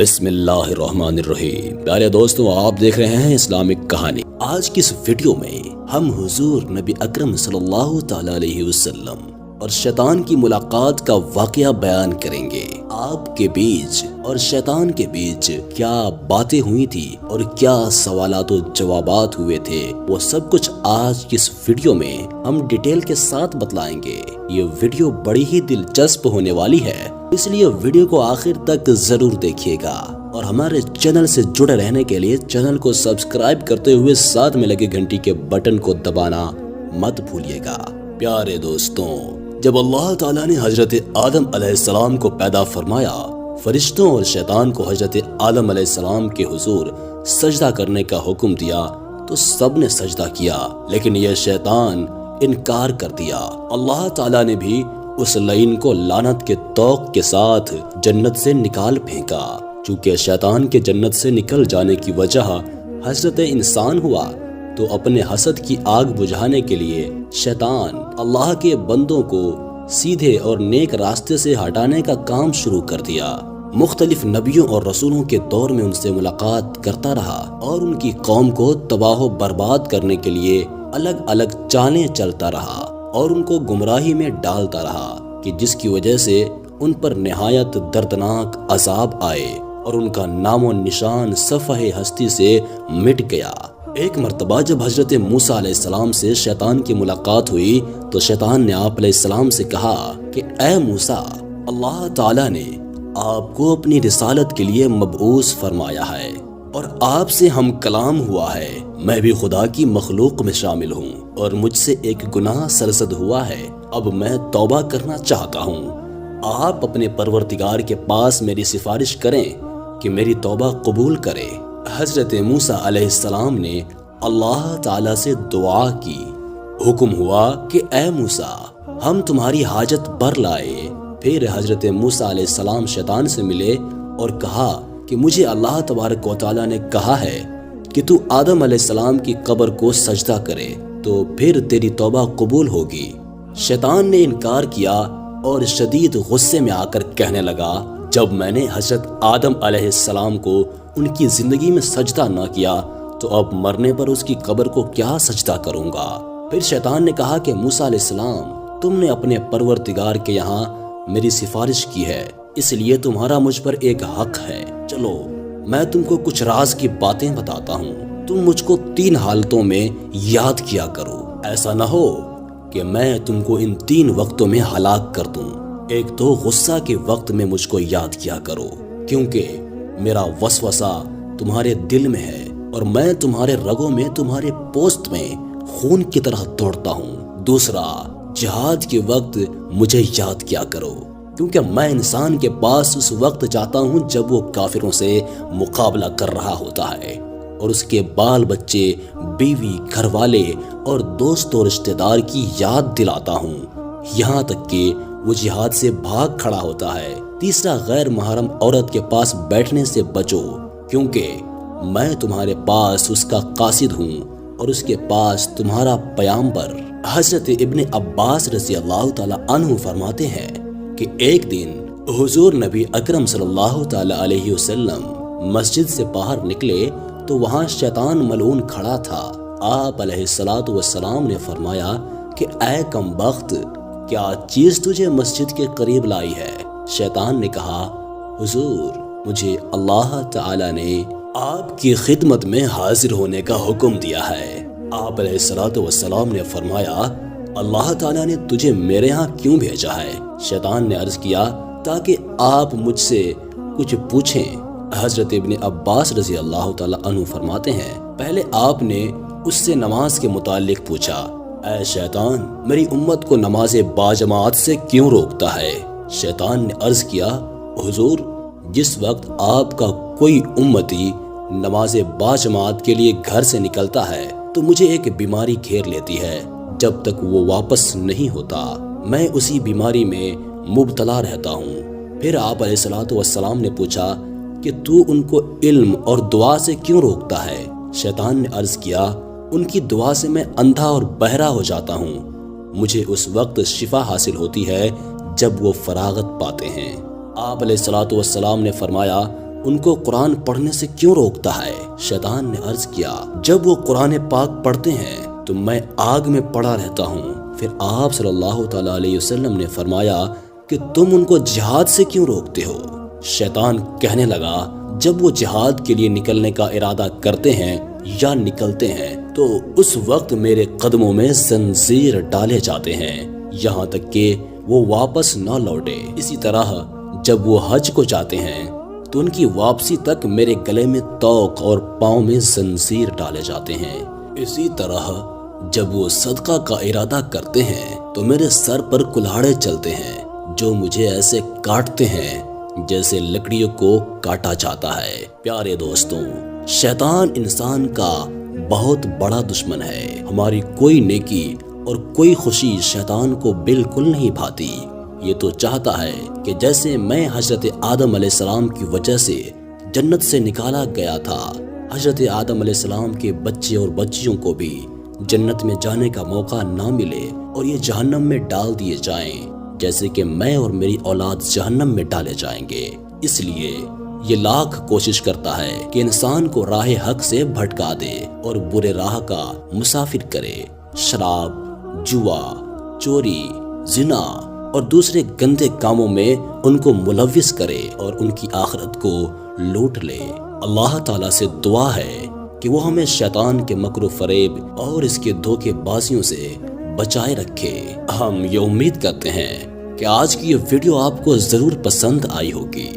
بسم اللہ الرحمن الرحیم۔ پیارے دوستوں، آپ دیکھ رہے ہیں اسلامک کہانی۔ آج کی اس ویڈیو میں ہم حضور نبی اکرم صلی اللہ تعالی علیہ وسلم اور شیطان کی ملاقات کا واقعہ بیان کریں گے۔ آپ کے بیچ اور شیطان کے بیچ کیا باتیں ہوئی تھی اور کیا سوالات و جوابات ہوئے تھے، وہ سب کچھ آج کی اس ویڈیو میں ہم ڈیٹیل کے ساتھ بتلائیں گے۔ یہ ویڈیو بڑی ہی دلچسپ ہونے والی ہے، اس لیے ویڈیو کو آخر تک ضرور دیکھیے گا اور ہمارے چینل سے جڑے رہنے کے لیے چینل کو سبسکرائب کرتے ہوئے ساتھ میں لگے گھنٹی کے بٹن کو دبانا مت بھولیے گا۔ پیارے دوستوں، جب اللہ تعالیٰ نے حضرت آدم علیہ السلام کو پیدا فرمایا، فرشتوں اور شیطان کو حضرت آدم علیہ السلام کے حضور سجدہ کرنے کا حکم دیا تو سب نے سجدہ کیا، لیکن یہ شیطان انکار کر دیا۔ اللہ تعالیٰ نے بھی اس لعین کو لعنت کے طوق کے ساتھ جنت سے نکال پھینکا۔ چونکہ شیطان کے جنت سے نکل جانے کی وجہ حضرت انسان ہوا، تو اپنے حسد کی آگ بجھانے کے لیے شیطان اللہ کے بندوں کو سیدھے اور نیک راستے سے ہٹانے کا کام شروع کر دیا۔ مختلف نبیوں اور رسولوں کے دور میں ان سے ملاقات کرتا رہا اور ان کی قوم کو تباہ و برباد کرنے کے لیے الگ الگ چالیں چلتا رہا اور ان کو گمراہی میں ڈالتا رہا، کہ جس کی وجہ سے ان پر نہایت دردناک عذاب آئے اور ان کا نام و نشان صفحہ ہستی سے مٹ گیا۔ ایک مرتبہ جب حضرت موسیٰ علیہ السلام سے شیطان کی ملاقات ہوئی تو شیطان نے آپ علیہ السلام سے کہا کہ اے موسیٰ، اللہ تعالیٰ نے آپ کو اپنی رسالت کے لیے مبعوث فرمایا ہے اور آپ سے ہم کلام ہوا ہے۔ میں بھی خدا کی مخلوق میں شامل ہوں اور مجھ سے ایک گناہ سرزد ہوا ہے، اب میں توبہ کرنا چاہتا ہوں۔ آپ اپنے پروردگار کے پاس میری سفارش کریں کہ میری توبہ قبول کرے۔ حضرت موسیٰ علیہ السلام نے اللہ تعالیٰ سے دعا کی۔ حکم ہوا کہ اے موسیٰ، ہم تمہاری حاجت بر لائے۔ پھر حضرت موسیٰ علیہ السلام شیطان سے ملے اور کہا کہ مجھے اللہ تبارک و تعالیٰ نے کہا ہے کہ تو آدم علیہ السلام کی قبر کو سجدہ کرے تو پھر تیری توبہ قبول ہوگی۔ شیطان نے انکار کیا اور شدید غصے میں آ کر کہنے لگا، جب میں نے حضرت آدم علیہ السلام کو ان کی زندگی میں سجدہ نہ کیا تو اب مرنے پر اس کی قبر کو کیا سجدہ کروں گا۔ پھر شیطان نے کہا کہ موسیٰ علیہ السلام، تم نے اپنے پروردگار کے یہاں میری سفارش کی ہے، اس لیے تمہارا مجھ پر ایک حق ہے۔ چلو میں تم کو کچھ راز کی باتیں بتاتا ہوں، تم مجھ کو 3 حالتوں میں یاد کیا کرو، ایسا نہ ہو کہ میں تم کو ان 3 وقتوں میں ہلاک کر دوں۔ ایک تو غصہ کے وقت میں مجھ کو یاد کیا کرو، کیونکہ میرا وسوسہ تمہارے دل میں ہے اور میں تمہارے رگوں میں، تمہارے پوست میں خون کی طرح دوڑتا ہوں۔ دوسرا، جہاد کے وقت مجھے یاد کیا کرو، کیونکہ میں انسان کے پاس اس وقت جاتا ہوں جب وہ کافروں سے مقابلہ کر رہا ہوتا ہے اور اس کے بال بچے، بیوی، گھر والے اور دوست و رشتہ دار کی یاد دلاتا ہوں، یہاں تک کہ وہ جہاد سے بھاگ کھڑا ہوتا ہے۔ تیسرا، غیر محرم عورت کے پاس بیٹھنے سے بچو، کیونکہ میں تمہارے پاس اس کا قاصد ہوں اور اس کے پاس تمہارا پیامبر۔ حضرت ابن عباس رضی اللہ تعالی عنہ فرماتے ہیں کہ ایک دن حضور نبی اکرم صلی اللہ تعالی علیہ وسلم مسجد سے باہر نکلے تو وہاں شیطان ملعون کھڑا تھا۔ آپ علیہ السلام نے فرمایا کہ اے کم بخت، کیا چیز تجھے مسجد کے قریب لائی ہے؟ شیطان نے کہا، حضور، مجھے اللہ تعالی نے آپ کی خدمت میں حاضر ہونے کا حکم دیا ہے۔ آپ علیہ السلام نے فرمایا، اللہ تعالیٰ نے تجھے میرے ہاں کیوں بھیجا ہے؟ شیطان نے عرض کیا، تاکہ آپ مجھ سے کچھ پوچھیں۔ حضرت ابن عباس رضی اللہ تعالیٰ عنہ فرماتے ہیں، پہلے آپ نے اس سے نماز کے متعلق پوچھا، اے شیطان، میری امت کو نماز باجماعت سے کیوں روکتا ہے؟ شیطان نے عرض کیا، حضور، جس وقت آپ کا کوئی امتی نماز باجماعت کے لیے گھر سے نکلتا ہے تو مجھے ایک بیماری گھیر لیتی ہے، جب تک وہ واپس نہیں ہوتا میں اسی بیماری میں مبتلا رہتا ہوں۔ پھر آپ علیہ السلام نے پوچھا کہ تو ان کو علم اور دعا سے کیوں روکتا ہے؟ شیطان نے عرض کیا، ان کی دعا سے میں اندھا اور بہرا ہو جاتا ہوں، مجھے اس وقت شفا حاصل ہوتی ہے جب وہ فراغت پاتے ہیں۔ آپ علیہ السلام نے فرمایا، ان کو قرآن پڑھنے سے کیوں روکتا ہے؟ شیطان نے عرض کیا جب وہ قرآن پاک پڑھتے ہیں تو میں آگ میں پڑا رہتا ہوں۔ پھر آپ صلی اللہ تعالیٰ علیہ وسلم نے فرمایا کہ تم ان کو جہاد سے کیوں روکتے ہو؟ شیطان کہنے لگا جب وہ جہاد کے لیے نکلنے کا ارادہ کرتے ہیں یا نکلتے ہیں تو اس وقت میرے قدموں میں زنجیر ڈالے جاتے ہیں یہاں تک کہ وہ واپس نہ لوٹے۔ اسی طرح جب وہ حج کو جاتے ہیں تو ان کی واپسی تک میرے گلے میں توق اور پاؤں میں زنجیر ڈالے جاتے ہیں۔ اسی طرح جب وہ صدقہ کا ارادہ کرتے ہیں تو میرے سر پر کلاڑے چلتے ہیں جو مجھے ایسے کاٹتے ہیں جیسے لکڑیوں کو کاٹا جاتا ہے۔ پیارے دوستوں، شیطان انسان کا بہت بڑا دشمن ہے۔ ہماری کوئی نیکی اور کوئی خوشی شیطان کو بالکل نہیں بھاتی۔ یہ تو چاہتا ہے کہ جیسے میں حضرت آدم علیہ السلام کی وجہ سے جنت سے نکالا گیا تھا، حضرت آدم علیہ السلام کے بچے اور بچیوں کو بھی جنت میں جانے کا موقع نہ ملے اور یہ جہنم میں ڈال دیے جائیں جیسے کہ میں اور میری اولاد جہنم میں ڈالے جائیں گے۔ اس لیے یہ لاکھ کوشش کرتا ہے کہ انسان کو راہ حق سے بھٹکا دے اور برے راہ کا مسافر کرے، شراب، جوا، چوری، زنا اور دوسرے گندے کاموں میں ان کو ملوث کرے اور ان کی آخرت کو لوٹ لے۔ اللہ تعالیٰ سے دعا ہے کہ وہ ہمیں شیطان کے مکر و فریب اور اس کے دھوکے بازیوں سے بچائے رکھے۔ ہم یہ امید کرتے ہیں کہ آج کی یہ ویڈیو آپ کو ضرور پسند آئی ہوگی۔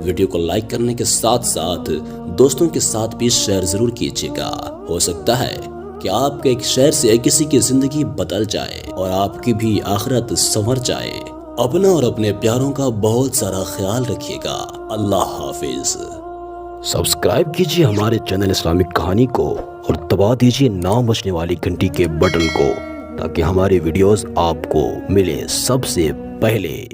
ویڈیو کو لائک کرنے کے ساتھ ساتھ دوستوں کے ساتھ بھی شیئر ضرور کیجیے گا۔ ہو سکتا ہے کہ آپ کے ایک شیئر سے کسی کی زندگی بدل جائے اور آپ کی بھی آخرت سنور جائے۔ اپنا اور اپنے پیاروں کا بہت سارا خیال رکھیے گا۔ اللہ حافظ۔ سبسکرائب کیجیے ہمارے چینل اسلامک کہانی کو اور دبا دیجیے نام بجنے والی گھنٹی کے بٹن کو تاکہ ہماری ویڈیوز آپ کو ملے سب سے پہلے۔